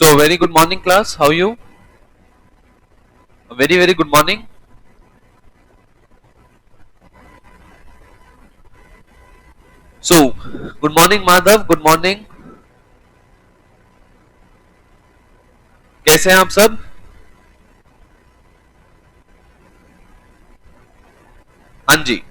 So, very good morning, class. How are you? A very good morning. So, good morning, Madhav. Good morning. कैसे हैं आप सब? हाँ जी.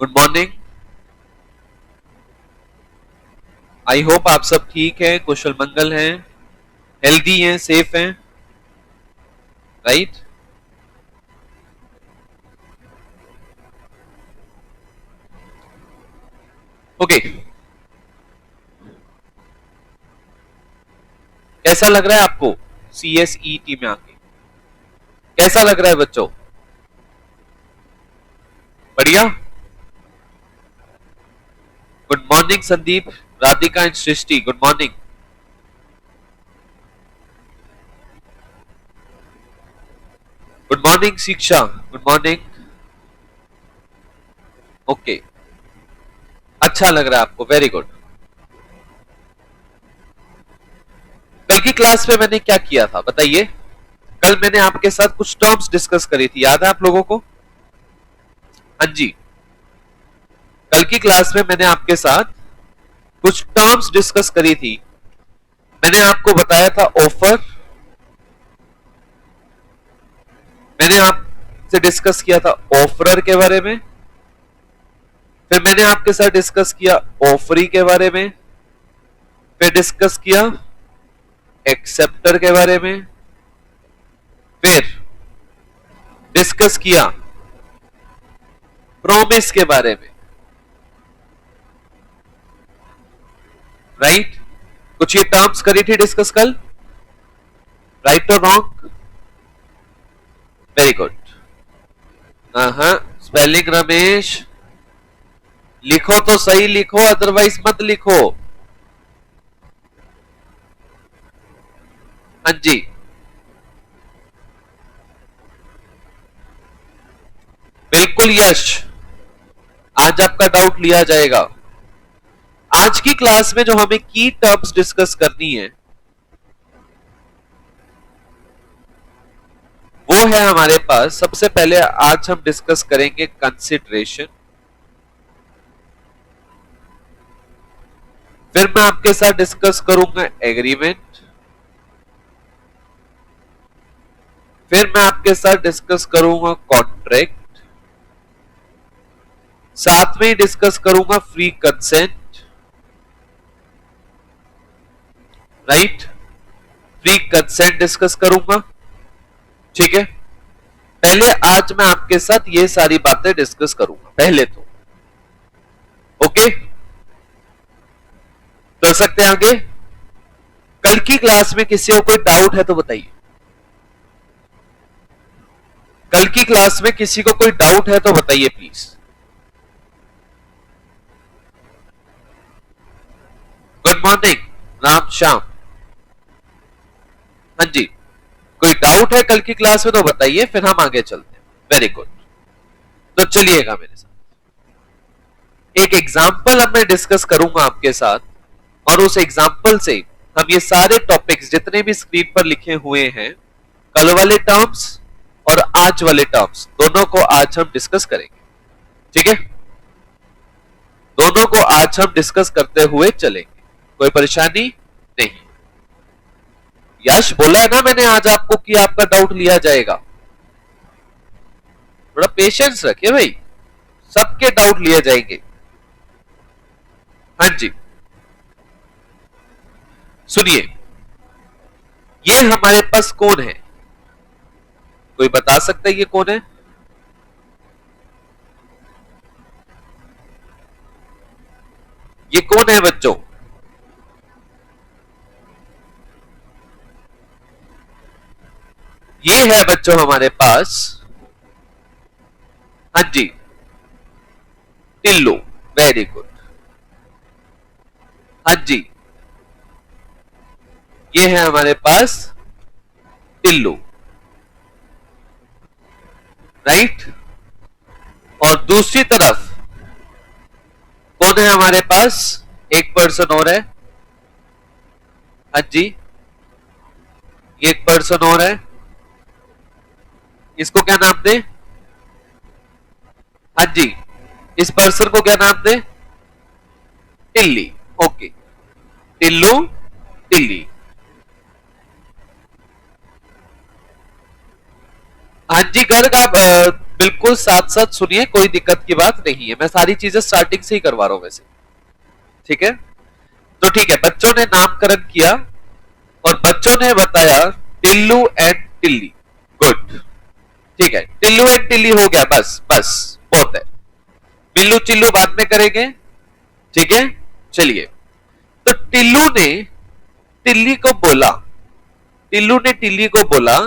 Good morning. आई होप आप सब ठीक हैं, कुशल मंगल हैं, हेल्दी हैं, सेफ हैं, राइट? ओके. कैसा लग रहा है आपको CSET में आके? कैसा लग रहा है बच्चों? बढ़िया. Good morning Sandeep, Radhika and Srishti. Good morning. Good morning Shiksha. Good morning. Okay. अच्छा लग रहा है आपको, वेरी गुड. कल की क्लास में मैंने क्या किया था बताइए? कल मैंने आपके साथ कुछ टर्म्स डिस्कस करी थी, याद है आप लोगों को? हाँ जी. कल की क्लास में मैंने आपके साथ कुछ टर्म्स डिस्कस करी थी. मैंने आपको बताया था ऑफर. मैंने आपसे डिस्कस किया था ऑफरर के बारे में. फिर मैंने आपके साथ डिस्कस किया ऑफरी के बारे में. फिर डिस्कस किया एक्सेप्टर के बारे में. फिर डिस्कस किया प्रोमिस के बारे में, राइट? कुछ ये टर्म्स करी थी डिस्कस कल, राइट और रॉन्ग? Very good. हाँ, स्पेलिंग रमेश, लिखो तो सही लिखो, अदरवाइज मत लिखो. हाँ जी. बिल्कुल यश, आज आपका डाउट लिया जाएगा. आज की क्लास में जो हमें की टर्म्स डिस्कस करनी है वो है हमारे पास. सबसे पहले आज हम डिस्कस करेंगे कंसिडरेशन. फिर मैं आपके साथ डिस्कस करूंगा एग्रीमेंट. फिर मैं आपके साथ डिस्कस करूंगा कॉन्ट्रैक्ट. साथ में ही डिस्कस करूंगा free consent, right? Free consent discuss करूंगा. ठीक है. पहले आज मैं आपके साथ ये सारी बातें डिस्कस करूंगा पहले तो. ओके, चल सकते हैं आगे? कल की क्लास में किसी को कोई डाउट है तो बताइए. कल की क्लास में किसी को कोई डाउट है तो बताइए please. Good morning Ram Shyam. हाँ जी. कोई डाउट है कल की क्लास में तो बताइए, फिर हम आगे चलते हैं. Very good. तो चलिएगा मेरे साथ. एक एग्जाम्पल अब मैं डिस्कस करूंगा आपके साथ, और उस एग्जाम्पल से हम ये सारे टॉपिक्स जितने भी स्क्रीन पर लिखे हुए हैं, कल वाले टर्म्स और आज वाले टर्म्स, दोनों को आज हम डिस्कस करेंगे. ठीक है? दोनों को आज हम डिस्कस करते हुए चलेंगे. कोई परेशानी नहीं. यश बोला है ना मैंने आज आपको कि आपका डाउट लिया जाएगा. थोड़ा पेशेंस रखिए भाई, सबके डाउट लिए जाएंगे. हाँ जी. सुनिए, ये हमारे पास कौन है? कोई बता सकता है ये कौन है? ये कौन है बच्चों? ये है बच्चों हमारे पास, हाँ जी, टिल्लू. Very good. हाँ जी, ये है हमारे पास टिल्लू. राइट। और दूसरी तरफ कौन है हमारे पास, एक पर्सन और है, हाँ जी, ये एक पर्सन और है, इसको क्या नाम दे, हाँ जी, इस पर्सन को क्या नाम दे, टिल्ली। ओके, टिल्लू, टिल्ली। हाँ जी गर्ग, आप बिल्कुल साथ साथ सुनिए, कोई दिक्कत की बात नहीं है, मैं सारी चीजें स्टार्टिंग से ही करवा रहा हूं वैसे, ठीक है। तो ठीक है, बच्चों ने नामकरण किया और बच्चों ने बताया टिल्लू एंड टिल्ली। गुड, ठीक है, टिल्लू एंड टिल्ली हो गया, बस बस बहुत है, बिल्लू चिल्लू बाद में करेंगे, ठीक है। चलिए, तो टिल्लू ने टिल्ली को बोला, टिल्लू ने टिल्ली को बोला,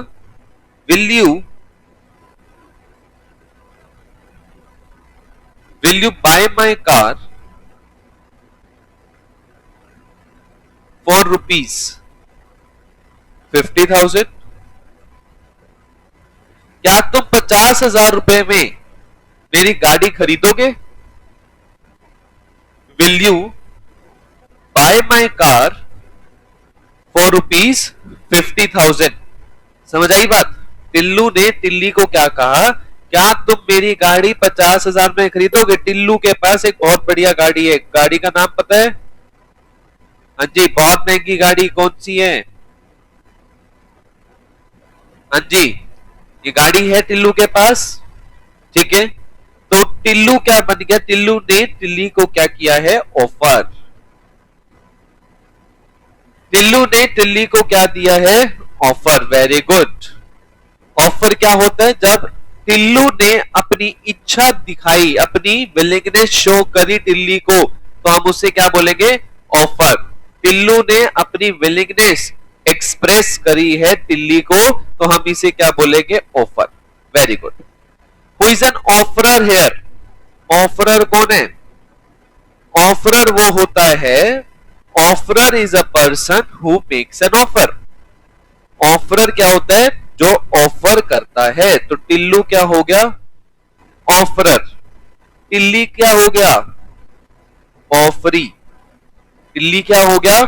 will you buy my car for ₹50,000? क्या तुम 50,000 रुपए में मेरी गाड़ी खरीदोगे? Will you buy my car for ₹50,000? समझ आई बात। टिल्लू ने टिल्ली को क्या कहा, क्या तुम मेरी गाड़ी 50,000 में खरीदोगे? टिल्लू के पास एक बहुत बढ़िया गाड़ी है, गाड़ी का नाम पता है, हाँ जी, बहुत महंगी गाड़ी कौन सी है, हाँ जी, ये गाड़ी है टिल्लू के पास, ठीक है। तो टिल्लू क्या बन गया, टिल्लू ने टिल्ली को क्या किया है, ऑफर। टिल्लू ने टिल्ली को क्या दिया है, ऑफर। Very good. ऑफर क्या होता है, जब टिल्लू ने अपनी इच्छा दिखाई, अपनी विलिंगनेस शो करी टिल्ली को, तो हम उसे क्या बोलेंगे, ऑफर। टिल्लू ने अपनी विलिंगनेस एक्सप्रेस करी है टिल्ली को, तो हम इसे क्या बोलेंगे, offer. Very good. Who is an offerer here? Offerer कौन है? ऑफरर वो होता है, offerer is a person who makes an offer. Offerer क्या होता है, जो ऑफर करता है। तो टिल्लू क्या हो गया, ऑफरर। टिल्ली क्या हो गया, ऑफरी। टिल्ली क्या हो गया,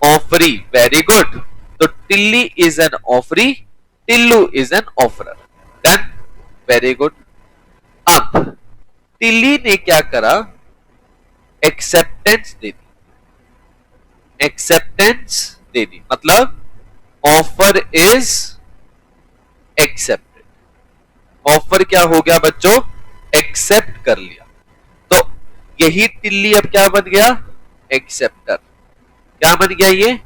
ऑफरी। Very good. तो Tilli is an offeree, Tillu is an offerer. Done, very good. अब टिल्ली ने क्या करा, एक्सेप्टेंस दे दी। एक्सेप्टेंस दे दी मतलब ऑफर इज एक्सेप्टेड। ऑफर क्या हो गया बच्चों, एक्सेप्ट कर लिया। तो यही टिल्ली अब क्या बन गया, एक्सेप्टर। क्या बन गया ये,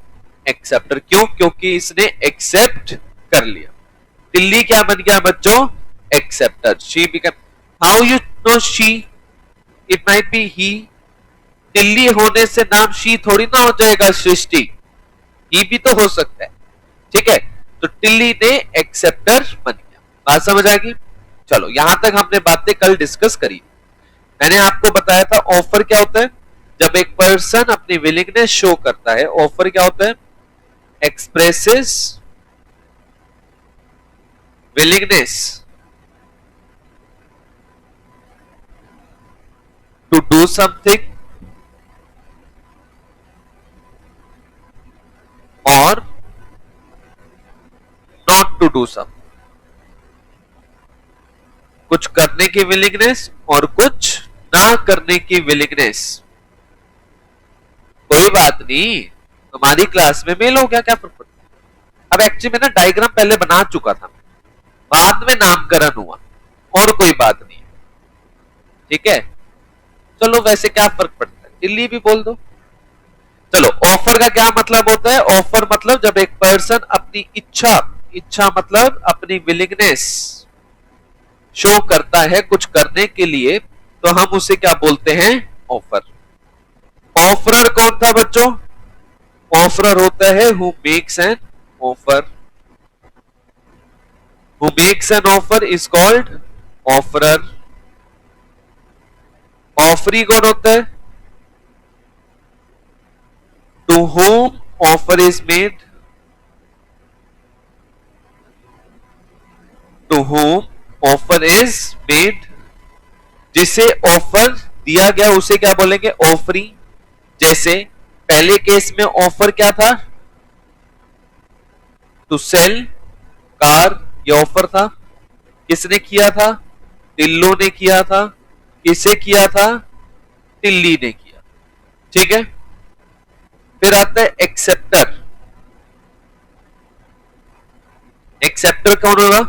एक्सेप्टर। क्यों, क्योंकि इसने एक्सेप्ट कर लिया। टिल्ली क्या बन गया बच्चों, acceptor. She become, how you know she, it might be he. Tilli होने से नाम शी थोड़ी ना हो जाएगा सृष्टि, ही भी तो हो सकता है, ठीक है। तो टिल्ली ने एक्सेप्टर बन गया। बात समझ आएगी। चलो, यहां तक हमने बातें कल डिस्कस करी। मैंने आपको बताया था ऑफर क्या होता है, जब एक पर्सन अपनी विलिंगनेस शो करता है। ऑफर क्या होता है, expresses willingness to do something और नॉट टू डू समथिंग। कुछ करने की विलिंगनेस और कुछ ना करने की विलिंगनेस। कोई बात नहीं, हमारी क्लास में मेल हो गया, क्या फर्क पड़ता है। अब एक्चुअली मैं ना डायग्राम पहले बना चुका था, बाद में नामकरण हुआ, और कोई बात नहीं, ठीक है। चलो, वैसे क्या फर्क पड़ता है, टिल्ली भी बोल दो। चलो, ऑफर का क्या मतलब होता है, ऑफर मतलब जब एक पर्सन अपनी इच्छा, इच्छा मतलब अपनी विलिंगनेस शो करता है कुछ करने के लिए, तो हम उसे क्या बोलते हैं, ऑफर। ऑफरर कौन था बच्चों, ऑफरर होता है who makes an offer. Who makes an offer is called offerer. Offeree कौन होता है, to whom offer is made, to whom offer is made, जिसे ऑफर दिया गया उसे क्या बोलेंगे? ऑफरी। जैसे पहले केस में ऑफर क्या था? टू सेल कार, ये ऑफर था। किसने किया था? टिल्लू ने किया था। किसे किया था? टिल्ली ने किया। ठीक है, फिर आता है एक्सेप्टर। एक्सेप्टर कौन होगा?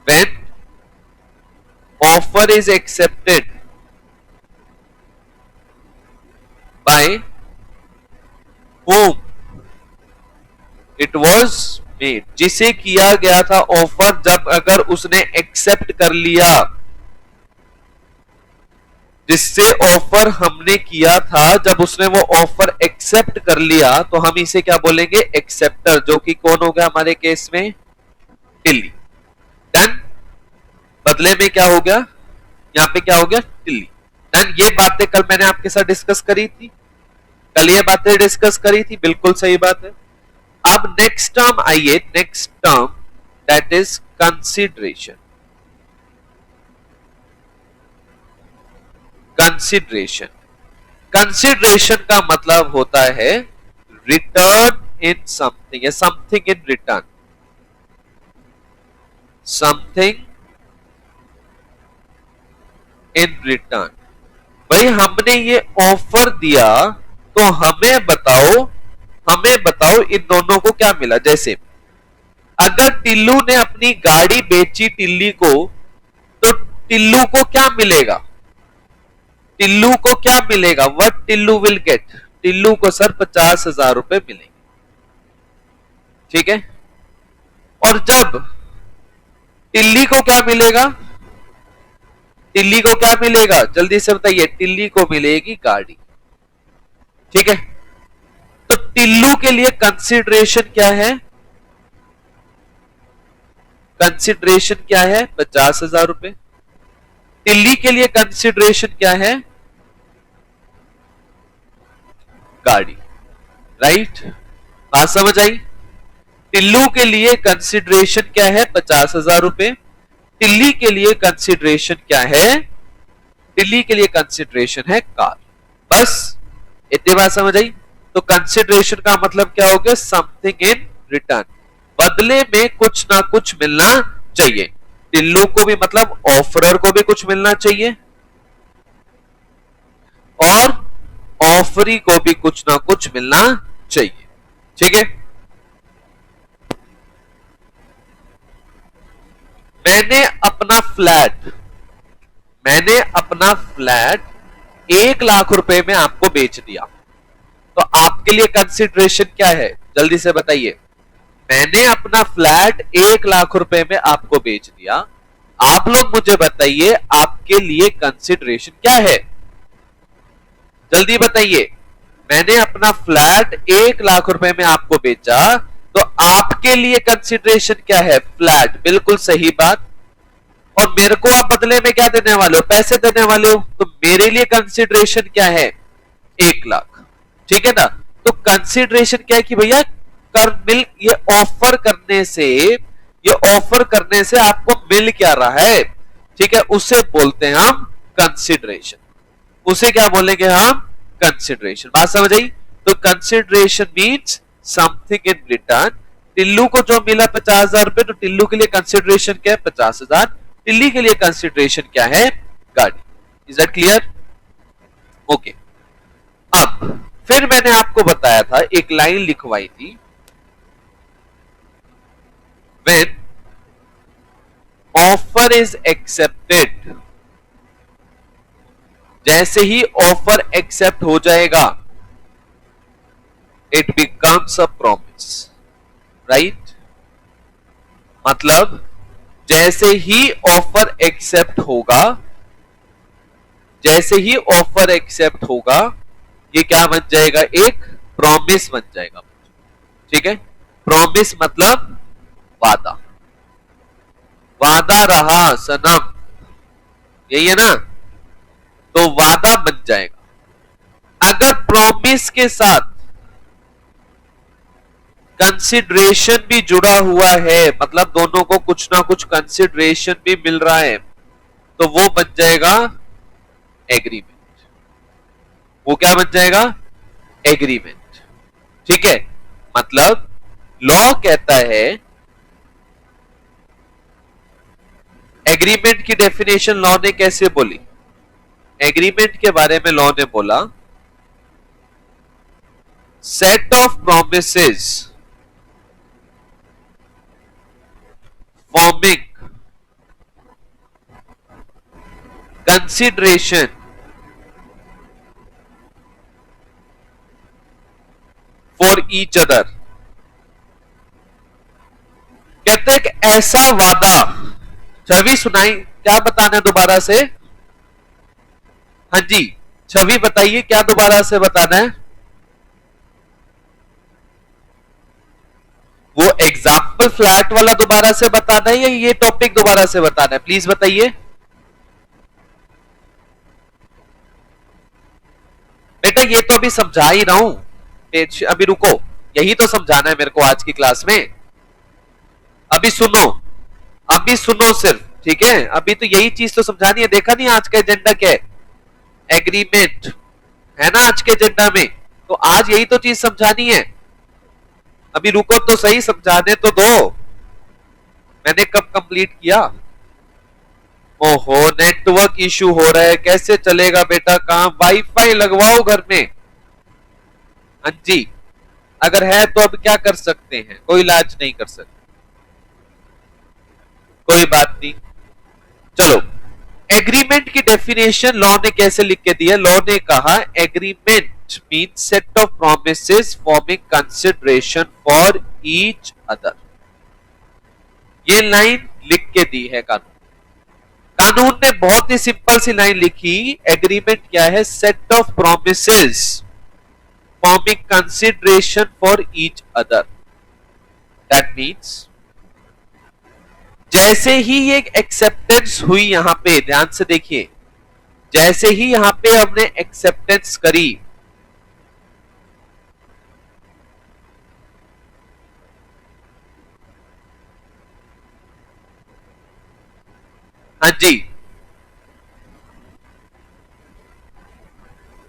When offer is accepted by whom it was made, जिसे किया गया था ऑफर, जब अगर उसने एक्सेप्ट कर लिया, जिससे ऑफर हमने किया था जब उसने वो ऑफर एक्सेप्ट कर लिया, तो हम इसे क्या बोलेंगे? एक्सेप्टर, जो कि कौन हो गया हमारे केस में? टिल्ली। डन। बदले में क्या हो गया? यहां पे क्या हो गया? टिल्ली। डन। ये बातें कल मैंने आपके साथ डिस्कस करी थी, कल ये बातें डिस्कस करी थी, बिल्कुल सही बात है। अब नेक्स्ट टर्म आइए, next term that is consideration. Consideration, consideration का मतलब होता है रिटर्न इन समथिंग, या something in return, something in return. भाई हमने ये ऑफर दिया, तो हमें बताओ इन दोनों को क्या मिला। जैसे अगर टिल्लू ने अपनी गाड़ी बेची टिल्ली को, तो टिल्लू को क्या मिलेगा? टिल्लू को क्या मिलेगा? What Tillu will get? Tillu को सर 50,000 रुपए मिलेंगे। ठीक है, और जब टिल्ली को क्या मिलेगा? टिल्ली को क्या मिलेगा? जल्दी से बताइए। टिल्ली को मिलेगी गाड़ी। ठीक है, तो टिल्लू के लिए कंसिडरेशन क्या है? कंसिडरेशन क्या है? 50,000 रुपए। टिल्ली के लिए कंसिडरेशन क्या है? गाड़ी। राइट, बात समझ आई? टिल्लू के लिए कंसिडरेशन क्या है? 50,000 रुपए। टिल्ली के लिए कंसिडरेशन क्या है? टिल्ली के लिए कंसिडरेशन है कार। बस इतनी बात समझ आई? तो कंसिडरेशन का मतलब क्या हो गया? समथिंग इन रिटर्न, बदले में कुछ ना कुछ मिलना चाहिए। टिल्लू को भी मतलब ऑफरर को भी कुछ मिलना चाहिए, और ऑफरी को भी कुछ ना कुछ मिलना चाहिए। ठीक है, मैंने अपना फ्लैट 1,00,000 रुपए में आपको बेच दिया, तो आपके लिए कंसिडरेशन क्या है? जल्दी से बताइए। मैंने अपना फ्लैट 1,00,000 रुपए में आपको बेच दिया, आप लोग मुझे बताइए आपके लिए कंसिडरेशन क्या है? जल्दी बताइए। मैंने अपना फ्लैट 1,00,000 रुपए में आपको बेचा, तो आपके लिए कंसिडरेशन क्या है? फ्लैट। बिल्कुल सही बात। और मेरे को आप बदले में क्या देने वाले हो? पैसे देने वाले हो, तो मेरे लिए कंसिडरेशन क्या है? 1,00,000। ठीक है ना? तो कंसिडरेशन क्या है कि भैया ये ऑफर करने से आपको मिल क्या रहा है? ठीक है, उसे बोलते हैं हम कंसिडरेशन। उसे क्या बोलेंगे हम? कंसिडरेशन। बात समझ आई? तो consideration means something in return. Tillu को जो मिला 50,000 रुपए, तो टिल्लू के लिए कंसिडरेशन क्या है? 50,000। टिल्ली के लिए कंसिडरेशन क्या है? गाड़ी। Is that clear? ओके। अब फिर मैंने आपको बताया था, एक लाइन लिखवाई थी, when ऑफर इज एक्सेप्टेड, जैसे ही ऑफर एक्सेप्ट हो जाएगा, it becomes a promise. Right, मतलब जैसे ही ऑफर एक्सेप्ट होगा, ये क्या बन जाएगा? एक प्रॉमिस बन जाएगा। ठीक है, प्रॉमिस मतलब वादा रहा सनम, यही है ना? तो वादा बन जाएगा। अगर प्रॉमिस के साथ कंसिडरेशन भी जुड़ा हुआ है, मतलब दोनों को कुछ ना कुछ कंसिडरेशन भी मिल रहा है, तो वो बन जाएगा एग्रीमेंट। वो क्या बन जाएगा? एग्रीमेंट। ठीक है, मतलब लॉ कहता है, एग्रीमेंट की डेफिनेशन लॉ ने कैसे बोली? एग्रीमेंट के बारे में लॉ ने बोला, set of promises forming consideration for each other. कहते हैं कि ऐसा वादा, छवि सुनाई, क्या बताना है दोबारा से? हाँ जी, छवि बताइए क्या दोबारा से बताना है? वो एग्जाम्पल फ्लैट वाला दोबारा से बताना है या ये टॉपिक दोबारा से बताना है? प्लीज बताइए। बेटा ये तो अभी समझा ही रहा हूं, अभी रुको, यही तो समझाना है मेरे को आज की क्लास में। अभी सुनो, अभी सुनो सिर्फ, ठीक है? अभी तो यही चीज तो समझानी है। देखा नहीं आज का एजेंडा क्या है? एग्रीमेंट है ना आज के एजेंडा में, तो आज यही तो चीज समझानी है। अभी रुको तो सही, समझाने तो दो। मैंने कब कंप्लीट किया? ओहो, नेटवर्क इशू हो रहा है, कैसे चलेगा बेटा काम? वाईफाई लगवाओ घर में। हाँ जी, अगर है तो अब क्या कर सकते हैं? कोई इलाज नहीं कर सकते, कोई बात नहीं। चलो, एग्रीमेंट की डेफिनेशन लॉ ने कैसे लिख के दी है? लॉ ने कहा, agreement means set of promises forming consideration for each other. ये लाइन लिख के दी है कानून। कानून ने बहुत ही सिंपल सी लाइन लिखी, एग्रीमेंट क्या है? Set of promises forming consideration for each other. That means जैसे ही ये एक्सेप्टेंस हुई, यहां पे ध्यान से देखिए, जैसे ही यहां पे हमने एक्सेप्टेंस करी, हाँ जी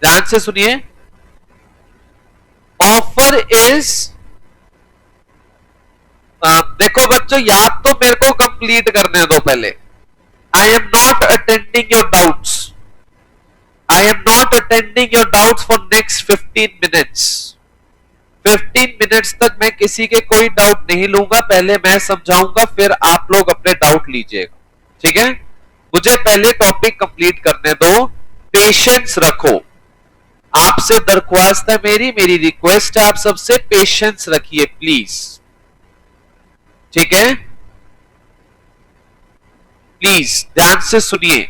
ध्यान से सुनिए, ऑफर इज, देखो बच्चों याद तो मेरे को कंप्लीट करने दो पहले। I am not attending your doubts, I am not attending your doubts for next 15 minutes. 15 minutes तक मैं किसी के कोई डाउट नहीं लूंगा, पहले मैं समझाऊंगा, फिर आप लोग अपने डाउट लीजिएगा, ठीक है? मुझे पहले टॉपिक कंप्लीट करने दो, पेशेंस रखो। आपसे दरख्वास्त है, मेरी रिक्वेस्ट है आप सबसे, पेशेंस रखिए प्लीज, ठीक है? प्लीज ध्यान से सुनिए,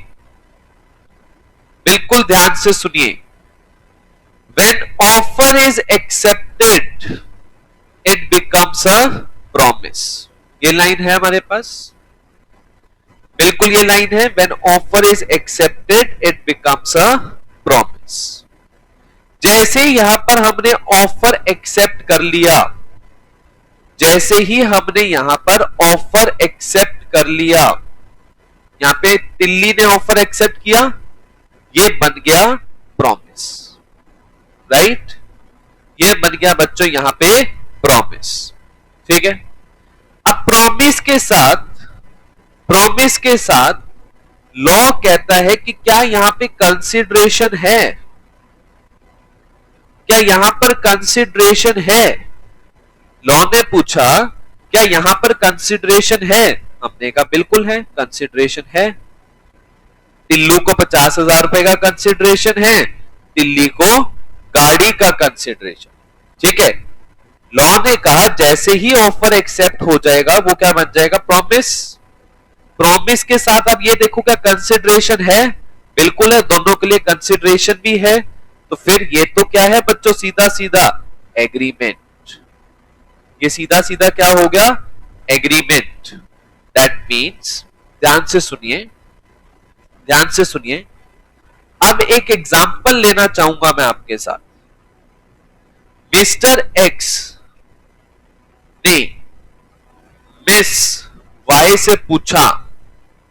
बिल्कुल ध्यान से सुनिए। When offer is accepted, it becomes a promise. ये लाइन है हमारे पास, बिल्कुल ये लाइन है। When offer is accepted, it becomes a promise. जैसे यहां पर हमने ऑफर एक्सेप्ट कर लिया, जैसे ही हमने यहां पर ऑफर एक्सेप्ट कर लिया, यहां पे टिल्ली ने ऑफर एक्सेप्ट किया, ये बन गया प्रॉमिस, राइट? ये बन गया बच्चों यहां पे प्रॉमिस, ठीक है? अब प्रॉमिस के साथ लॉ कहता है कि क्या यहां पे कंसिडरेशन है? क्या यहां पर कंसिडरेशन है? लॉ ने पूछा क्या यहां पर कंसिडरेशन है? हमने कहा बिल्कुल है, कंसिडरेशन है। टिल्लू को 50,000 रुपए का कंसिडरेशन है, टिल्ली को गाड़ी का कंसिडरेशन, ठीक है? लॉ ने कहा जैसे ही ऑफर एक्सेप्ट हो जाएगा वो क्या बन जाएगा? प्रॉमिस। प्रॉमिस के साथ अब ये देखो क्या कंसिडरेशन है? बिल्कुल है, दोनों के लिए कंसिडरेशन भी है, तो फिर ये तो क्या है बच्चों? सीधा सीधा एग्रीमेंट। ये सीधा सीधा क्या हो गया? एग्रीमेंट। दैट मीन्स, ध्यान से सुनिए, ध्यान से सुनिए, अब एक एग्जांपल लेना चाहूंगा मैं आपके साथ। मिस्टर एक्स ने मिस वाई से पूछा,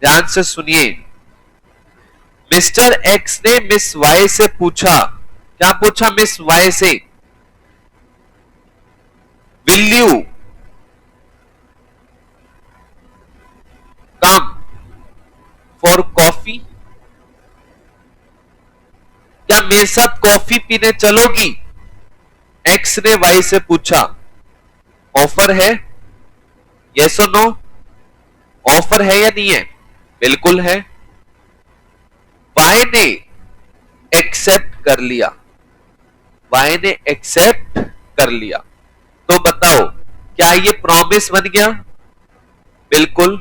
ध्यान से सुनिए, मिस्टर एक्स ने मिस वाई से पूछा, क्या पूछा मिस वाई से, will you come for coffee, क्या मेरे साथ कॉफी पीने चलोगी, एक्स ने वाई से पूछा। ऑफर है, यस और नो, ऑफर है या नहीं है, बिल्कुल है। वाई ने एक्सेप्ट कर लिया, वाई ने एक्सेप्ट कर लिया, तो बताओ क्या ये प्रॉमिस बन गया, बिल्कुल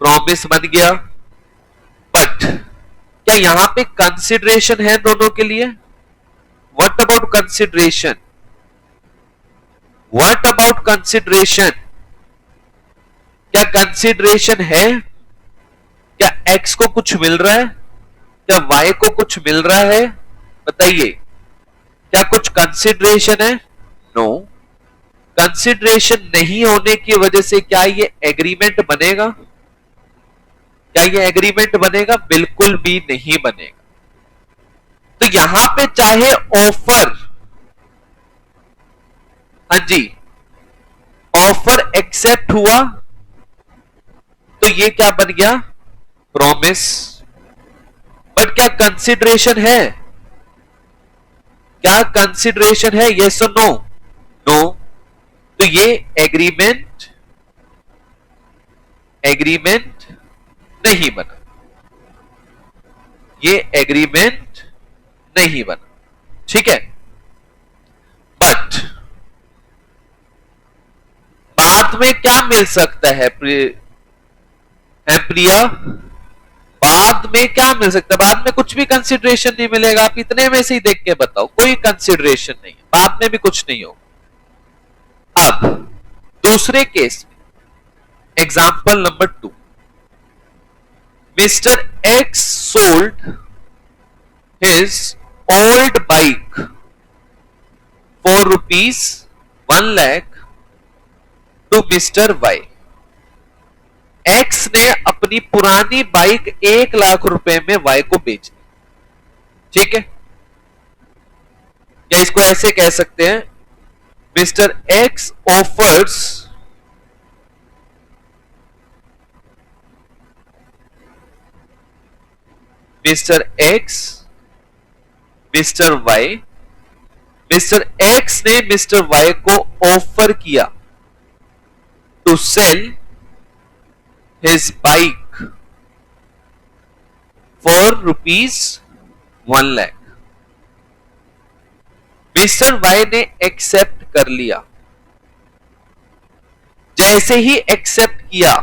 प्रॉमिस बन गया। बट क्या यहां पे कंसिडरेशन है दोनों के लिए, what about consideration, what about consideration, क्या कंसिडरेशन है, क्या एक्स को कुछ मिल रहा है, क्या वाई को कुछ मिल रहा है, बताइए क्या कुछ कंसिडरेशन है, नो। कंसिडरेशन नहीं होने की वजह से क्या ये एग्रीमेंट बनेगा, क्या ये एग्रीमेंट बनेगा, बिल्कुल भी नहीं बनेगा। तो यहां पे चाहे ऑफर, हाँ जी, ऑफर एक्सेप्ट हुआ तो ये क्या बन गया, प्रॉमिस। बट क्या कंसिडरेशन है, क्या कंसिडरेशन है, यस और नो, नो, तो ये एग्रीमेंट, एग्रीमेंट नहीं बना, ये एग्रीमेंट नहीं बना, ठीक है। बट बाद में क्या मिल सकता है प्रिया, बाद में क्या मिल सकता है, बाद में कुछ भी कंसिडरेशन नहीं मिलेगा, आप इतने में से ही देख के बताओ, कोई कंसिडरेशन नहीं है, बाद में भी कुछ नहीं होगा। अब दूसरे केस में, example number 2, mister X sold his old bike for ₹1,00,000 to mister Y. X ने अपनी पुरानी बाइक 1,00,000 रुपए में वाई को बेच दी, ठीक है। या इसको ऐसे कह सकते हैं, mister X offers mister X mister Y, mister X ने मिस्टर वाई को ऑफर किया to sell his bike for ₹1,00,000। Mister Y ने एक्सेप्ट कर लिया, जैसे ही एक्सेप्ट किया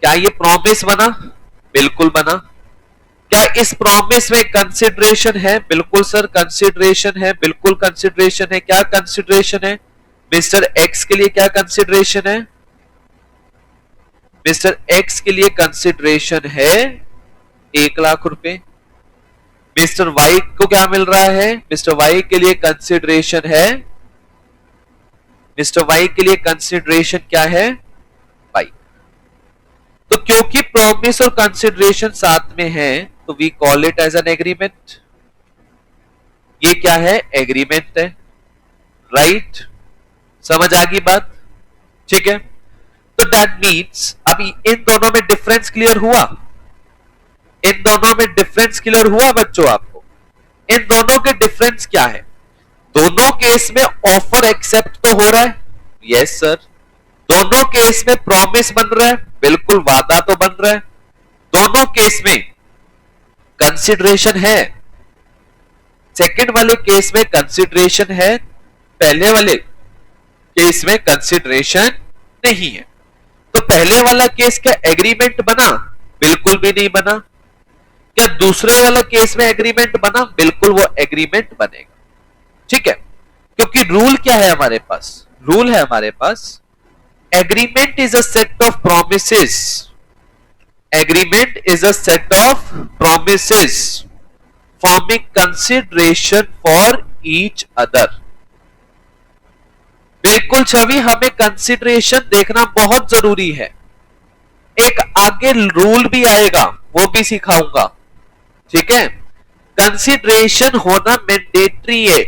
क्या ये प्रॉमिस बना, बिल्कुल बना। क्या इस प्रॉमिस में कंसिडरेशन है, बिल्कुल सर कंसिडरेशन है, बिल्कुल कंसिडरेशन है। क्या कंसिडरेशन है, मिस्टर एक्स के लिए क्या कंसिडरेशन है, मिस्टर एक्स के लिए कंसिडरेशन है 1,00,000 रुपए। मिस्टर वाई को क्या मिल रहा है, मिस्टर वाई के लिए कंसिडरेशन है, मिस्टर वाई के लिए कंसिडरेशन क्या है, बाइक। तो क्योंकि प्रॉमिस और कंसिडरेशन साथ में है तो we call it as an agreement. ये क्या है, एग्रीमेंट है, राइट। समझ आ गई बात, ठीक है। तो दैट मीन्स अब इन दोनों में डिफरेंस क्लियर हुआ, इन दोनों में डिफरेंस क्लियर हुआ बच्चों आपको। इन दोनों के डिफरेंस क्या है, दोनों केस में ऑफर एक्सेप्ट तो हो रहा है, यस सर। दोनों केस में प्रॉमिस बन रहा है, बिल्कुल वादा तो बन रहा है। दोनों केस में कंसिडरेशन है, सेकंड वाले केस में कंसिडरेशन है, पहले वाले केस में कंसिडरेशन नहीं है। तो पहले वाला केस क्या एग्रीमेंट बना, बिल्कुल भी नहीं बना। क्या दूसरे वाला केस में एग्रीमेंट बना, बिल्कुल वो एग्रीमेंट बनेगा, ठीक है। क्योंकि रूल क्या है हमारे पास, रूल है हमारे पास agreement is a set of promises, agreement is a set of promises forming consideration for each other. बिल्कुल छवि, हमें कंसिडरेशन देखना बहुत जरूरी है। एक आगे रूल भी आएगा, वो भी सिखाऊंगा, ठीक है। कंसिडरेशन होना मैंडेटरी है।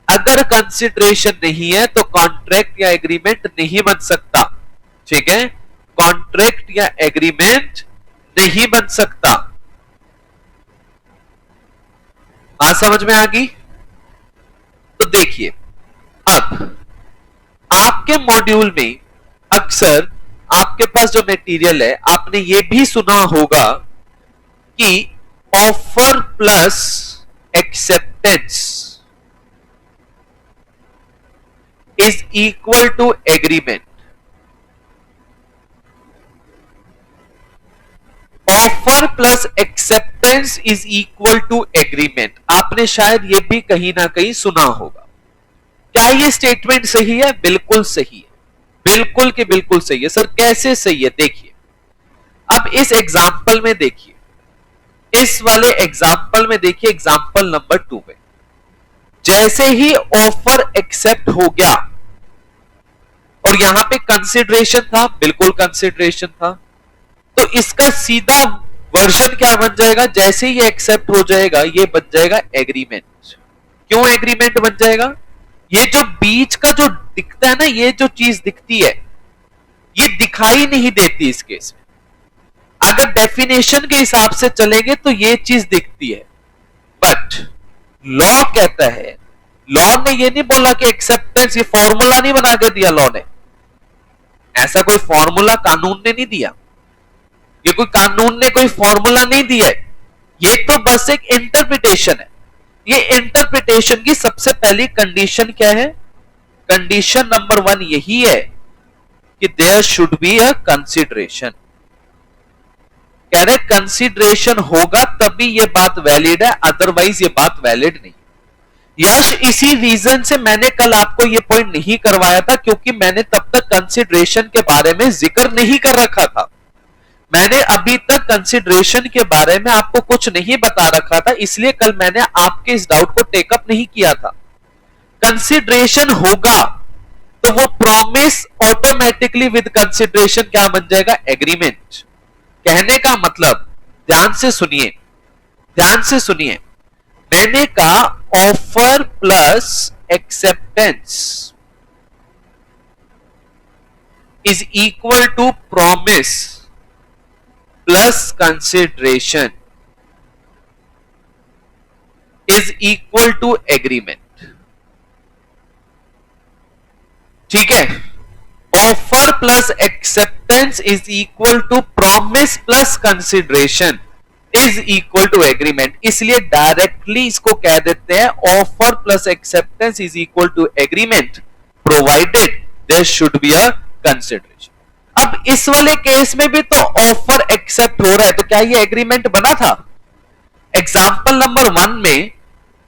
अगर कंसिडरेशन नहीं है तो कॉन्ट्रैक्ट या एग्रीमेंट नहीं बन सकता, ठीक है। कॉन्ट्रैक्ट या एग्रीमेंट नहीं बन सकता। बात समझ में आ गई? तो देखिए, अब आपके मॉड्यूल में अक्सर आपके पास जो मटेरियल है, आपने ये भी सुना होगा कि offer plus acceptance is equal to agreement. Offer plus acceptance is equal to agreement, आपने शायद ये भी कहीं ना कहीं सुना होगा। क्या ये स्टेटमेंट सही है? बिल्कुल सही है, बिल्कुल के बिल्कुल सही है। सर कैसे सही है? देखिए, अब इस एग्जाम्पल में देखिए, इस वाले एग्जाम्पल में देखिए, एग्जाम्पल नंबर 2 में जैसे ही ऑफर एक्सेप्ट हो गया और यहां पे कंसिडरेशन था, बिल्कुल कंसिडरेशन था, तो इसका सीधा वर्जन क्या बन जाएगा? जैसे ही एक्सेप्ट हो जाएगा ये बन जाएगा एग्रीमेंट। क्यों एग्रीमेंट बन जाएगा? ये जो बीच का जो दिखता है ना, ये जो चीज दिखती है, ये दिखाई नहीं देती इस केस में। अगर डेफिनेशन के हिसाब से चलेंगे तो ये चीज दिखती है, बट लॉ कहता है, लॉ ने ये नहीं बोला कि एक्सेप्टेंस, ये फॉर्मूला नहीं बना के दिया लॉ ने, ऐसा कोई फॉर्मूला कानून ने नहीं दिया, ये कोई कानून ने कोई फॉर्मूला नहीं दिया है, ये तो बस एक इंटरप्रिटेशन है। ये इंटरप्रिटेशन की सबसे पहली कंडीशन क्या है? कंडीशन नंबर 1 यही है कि there should be a consideration. कह रहे कंसिडरेशन होगा तभी ये बात वैलिड है, अदरवाइज ये बात वैलिड नहीं। यश, इसी रीजन से मैंने कल आपको ये पॉइंट नहीं करवाया था, क्योंकि मैंने तब तक कंसिडरेशन के बारे में जिक्र नहीं कर रखा था। मैंने अभी तक कंसिडरेशन के बारे में आपको कुछ नहीं बता रखा था, इसलिए कल मैंने आपके इस डाउट को टेकअप नहीं किया था। कंसिडरेशन होगा तो वो प्रॉमिस ऑटोमेटिकली विद कंसिडरेशन क्या बन जाएगा? एग्रीमेंट। कहने का मतलब, ध्यान से सुनिए, ध्यान से सुनिए, मैंने कहा offer plus acceptance is equal to promise plus consideration is equal to agreement. ठीक है, offer plus acceptance is equal to promise plus consideration is equal to agreement. इसलिए डायरेक्टली इसको कह देते हैं offer plus acceptance is equal to agreement provided there should be a consideration. अब इस वाले केस में भी तो ऑफर एक्सेप्ट हो रहा है, तो क्या ये एग्रीमेंट बना था? एग्जाम्पल नंबर 1 में,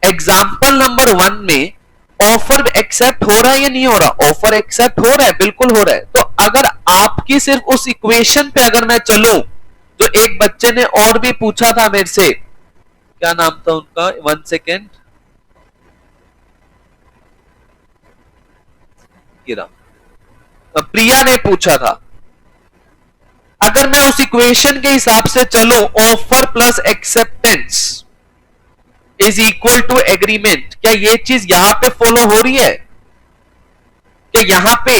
एग्जाम्पल नंबर 1 में ऑफर एक्सेप्ट हो रहा है या नहीं हो रहा? ऑफर एक्सेप्ट हो रहा है, बिल्कुल हो रहा है। तो अगर आपकी सिर्फ उस इक्वेशन पे अगर मैं चलूं, जो एक बच्चे ने और भी पूछा था मेरे से, क्या नाम था उनका, 1 सेकेंड, प्रिया ने पूछा था, अगर मैं उस इक्वेशन के हिसाब से चलूं, offer plus acceptance is equal to agreement, क्या ये चीज यहां पे फॉलो हो रही है? क्या यहां पे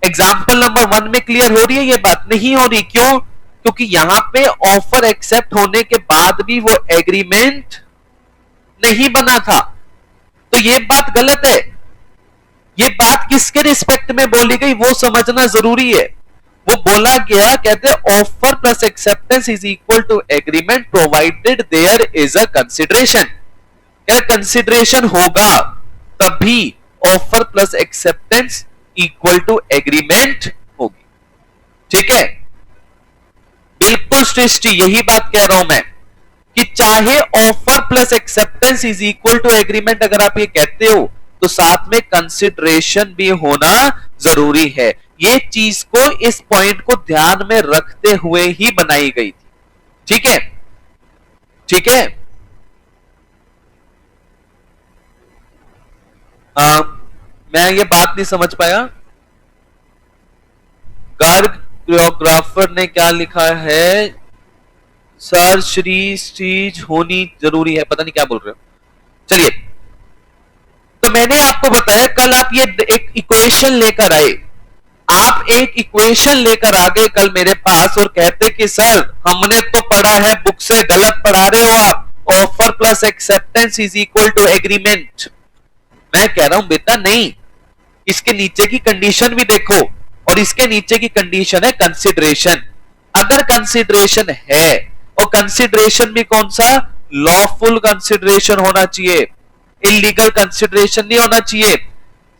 एग्जाम्पल नंबर 1 में क्लियर हो रही है? ये बात नहीं हो रही। क्यों? क्योंकि यहां पे ऑफर एक्सेप्ट होने के बाद भी वो एग्रीमेंट नहीं बना था, तो ये बात गलत है। ये बात किसके रिस्पेक्ट में बोली गई वो समझना जरूरी है। वो बोला गया, कहते offer plus acceptance is equal to agreement provided there is a consideration. क्या कंसिडरेशन होगा तभी offer plus acceptance equal to agreement होगी। ठीक है, बिल्कुल सृष्टि, यही बात कह रहा हूं मैं कि चाहे offer plus acceptance is equal to agreement अगर आप ये कहते हो, तो साथ में कंसिडरेशन भी होना जरूरी है। ये चीज को, इस पॉइंट को ध्यान में रखते हुए ही बनाई गई थी। ठीक है, ठीक है। मैं ये बात नहीं समझ पाया? गर्ग कोरियोग्राफर ने क्या लिखा है? सर श्री चीज होनी जरूरी है, पता नहीं क्या बोल रहे हो। चलिए, तो मैंने आपको बताया कल आप ये एक इक्वेशन लेकर आए, आप एक इक्वेशन लेकर आ गए कल मेरे पास और कहते कि सर हमने तो पढ़ा है बुक से, गलत पढ़ा रहे हो आप, offer plus acceptance is equal to agreement. मैं कह रहा हूं बेटा नहीं, इसके नीचे की कंडीशन भी देखो, और इसके नीचे की कंडीशन है कंसिडरेशन। अगर कंसिडरेशन है, और कंसिडरेशन भी कौन सा? लॉफुल कंसिडरेशन होना चाहिए, इलीगल कंसिडरेशन नहीं होना चाहिए।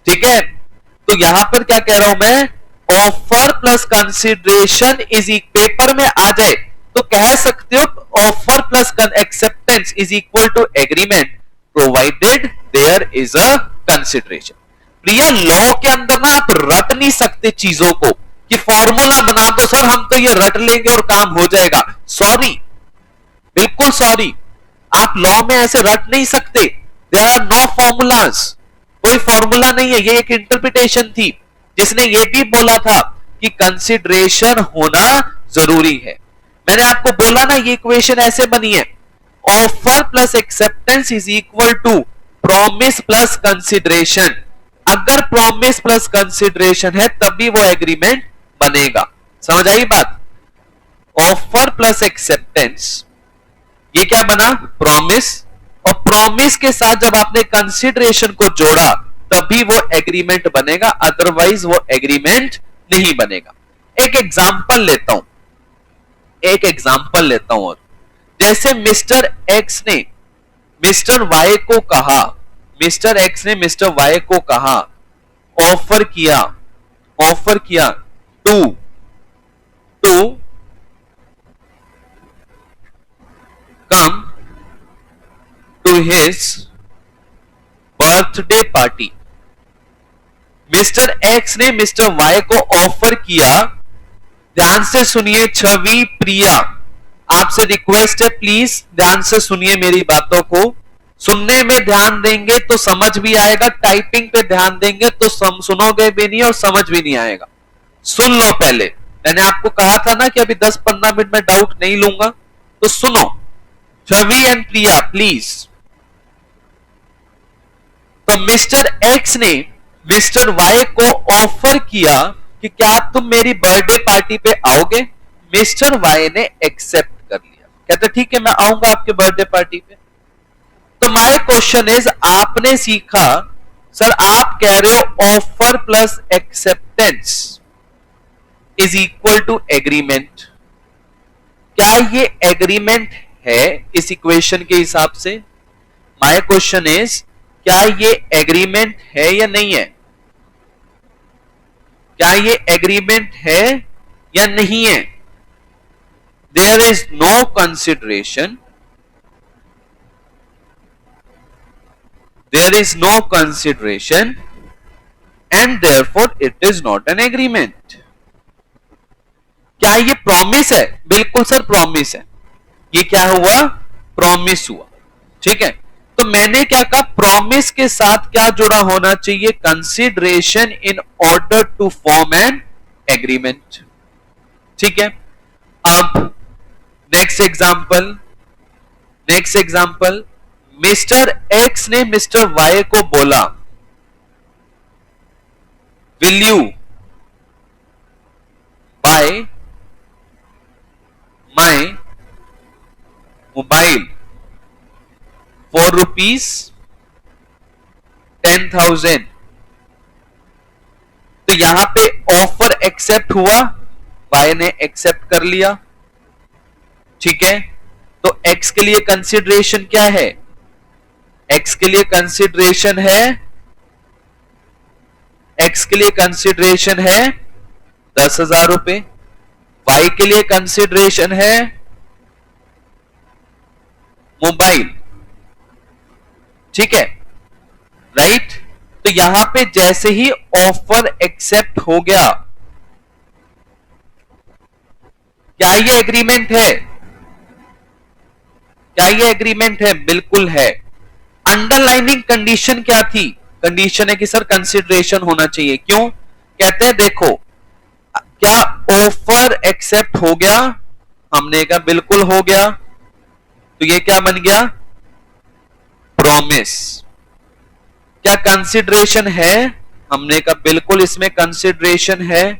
ठीक है, तो यहां पर क्या कह रहा हूं मैं? Offer plus consideration is, paper में आ जाए तो कह सकते हो offer plus acceptance is equal to agreement provided there is a consideration. Priya, law के अंदर ना आप रट नहीं सकते चीजों को कि फॉर्मूला बना दो सर हम तो ये रट लेंगे और काम हो जाएगा। सॉरी, बिल्कुल सॉरी, आप लॉ में ऐसे रट नहीं सकते। देयर आर नो फॉर्मूलाज, कोई फॉर्मूला नहीं है, ये एक इंटरप्रिटेशन थी जिसने ये भी बोला था कि कंसिडरेशन होना जरूरी है। मैंने आपको बोला ना ये इक्वेशन ऐसे बनी है, offer plus acceptance is equal to promise plus consideration. अगर प्रॉमिस प्लस कंसिडरेशन है तभी वो एग्रीमेंट बनेगा। समझ आई बात? ऑफर प्लस एक्सेप्टेंस, ये क्या बना? प्रॉमिस, और प्रॉमिस के साथ जब आपने कंसिडरेशन को जोड़ा तभी वो एग्रीमेंट बनेगा, अदरवाइज वो एग्रीमेंट नहीं बनेगा। एक एग्जांपल लेता हूं, एक एग्जांपल लेता हूं। और जैसे मिस्टर एक्स ने मिस्टर वाई को कहा, मिस्टर एक्स ने मिस्टर वाई को कहा, ऑफर किया to come to his birthday party. Mister X ने मिस्टर वाई को ऑफर किया, ध्यान से सुनिए छवि, प्रिया, आपसे रिक्वेस्ट है प्लीज ध्यान से सुनिए मेरी बातों को। सुनने में ध्यान देंगे तो समझ भी आएगा, टाइपिंग पे ध्यान देंगे तो सुनोगे भी नहीं और समझ भी नहीं आएगा। सुन लो पहले, मैंने आपको कहा था ना कि अभी 10-15 मिनट में डाउट नहीं लूंगा, तो सुनो छवि एंड प्रिया प्लीज। तो मिस्टर एक्स ने मिस्टर वाई को ऑफर किया कि क्या तुम मेरी बर्थडे पार्टी पे आओगे? मिस्टर वाई ने एक्सेप्ट कर लिया, कहते ठीक है मैं आऊंगा आपके बर्थडे पार्टी पे। तो माय क्वेश्चन इज, आपने सीखा सर आप कह रहे हो offer plus acceptance is equal to agreement, क्या ये एग्रीमेंट है इस इक्वेशन के हिसाब से? माय क्वेश्चन इज, क्या ये एग्रीमेंट है या नहीं है? क्या ये एग्रीमेंट है या नहीं है? There is no consideration, there is no consideration and therefore it is not an agreement। क्या ये प्रॉमिस है? बिल्कुल सर प्रॉमिस है। ये क्या हुआ? प्रॉमिस हुआ। ठीक है, तो मैंने क्या कहा? प्रॉमिस के साथ क्या जुड़ा होना चाहिए? Consideration in order to form an agreement. ठीक है, अब नेक्स्ट एग्जांपल, मिस्टर एक्स ने मिस्टर वाई को बोला will you buy my mobile for ₹10,000। तो यहां पे ऑफर एक्सेप्ट हुआ, वाई ने एक्सेप्ट कर लिया। ठीक है, तो एक्स के लिए कंसिडरेशन क्या है? एक्स के लिए कंसिडरेशन है, एक्स के लिए कंसिडरेशन है 10,000 रुपए, वाई के लिए कंसिडरेशन है मोबाइल। ठीक है, राइट? तो यहां पे जैसे ही ऑफर एक्सेप्ट हो गया, क्या ये एग्रीमेंट है? क्या ये एग्रीमेंट है? बिल्कुल है। अंडरलाइनिंग कंडीशन क्या थी? कंडीशन है कि सर कंसिडरेशन होना चाहिए। क्यों? कहते हैं देखो क्या ऑफर एक्सेप्ट हो गया? हमने कहा बिल्कुल हो गया, तो ये क्या बन गया? प्रॉमिस। क्या कंसिडरेशन है? हमने कहा बिल्कुल इसमें कंसिडरेशन है,